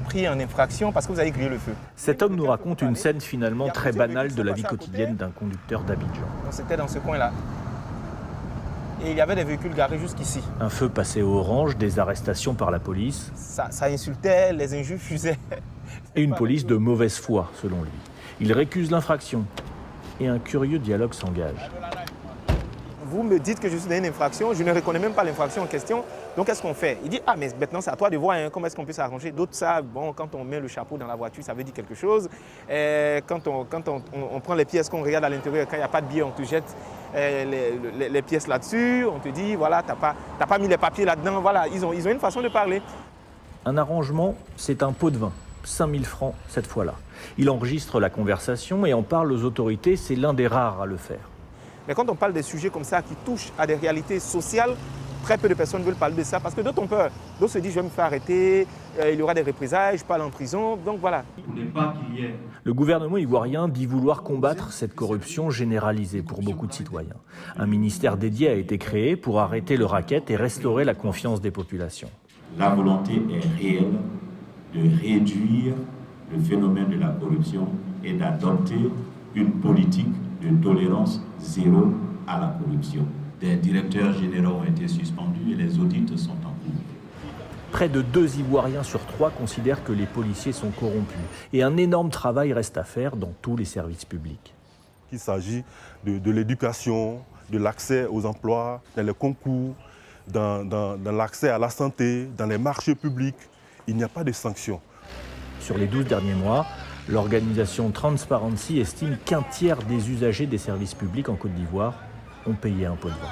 Pris en infraction parce que vous avez grillé le feu. Cet homme nous raconte une scène finalement très banale de la vie quotidienne d'un conducteur d'Abidjan. C'était dans ce coin-là. Et il y avait des véhicules garés jusqu'ici. Un feu passé au orange, des arrestations par la police. Ça insultait, les injures fusaient. Et une police de mauvaise foi, selon lui. Il récuse l'infraction. Et un curieux dialogue s'engage. Vous me dites que je suis dans une infraction, je ne reconnais même pas l'infraction en question. Donc qu'est-ce qu'on fait? Il dit, ah mais maintenant c'est à toi de voir comment est-ce qu'on peut s'arranger. D'autres savent, bon, quand on met le chapeau dans la voiture, ça veut dire quelque chose. Quand on prend les pièces qu'on regarde à l'intérieur, quand il n'y a pas de billets, on te jette les pièces là-dessus. On te dit, voilà, t'as pas mis les papiers là-dedans. Voilà, ils ont une façon de parler. Un arrangement, c'est un pot de vin. 5000 francs cette fois-là. Il enregistre la conversation et en parle aux autorités. C'est l'un des rares à le faire. Mais quand on parle des sujets comme ça qui touchent à des réalités sociales, très peu de personnes veulent parler de ça parce que d'autres ont peur. D'autres se disent je vais me faire arrêter, il y aura des représailles, je peux aller en prison, donc voilà. Le gouvernement ivoirien dit vouloir combattre cette corruption généralisée pour beaucoup de citoyens. Un ministère dédié a été créé pour arrêter le racket et restaurer la confiance des populations. La volonté est réelle de réduire le phénomène de la corruption et d'adopter une politique de tolérance zéro à la corruption. Des directeurs généraux ont été suspendus et les audits sont en cours. Près de 2 Ivoiriens sur 3 considèrent que les policiers sont corrompus. Et un énorme travail reste à faire dans tous les services publics. Il s'agit de l'éducation, de l'accès aux emplois, dans les concours, dans l'accès à la santé, dans les marchés publics. Il n'y a pas de sanctions. Sur les 12 derniers mois, l'organisation Transparency estime qu'un tiers des usagers des services publics en Côte d'Ivoire ont payé un pot de vin.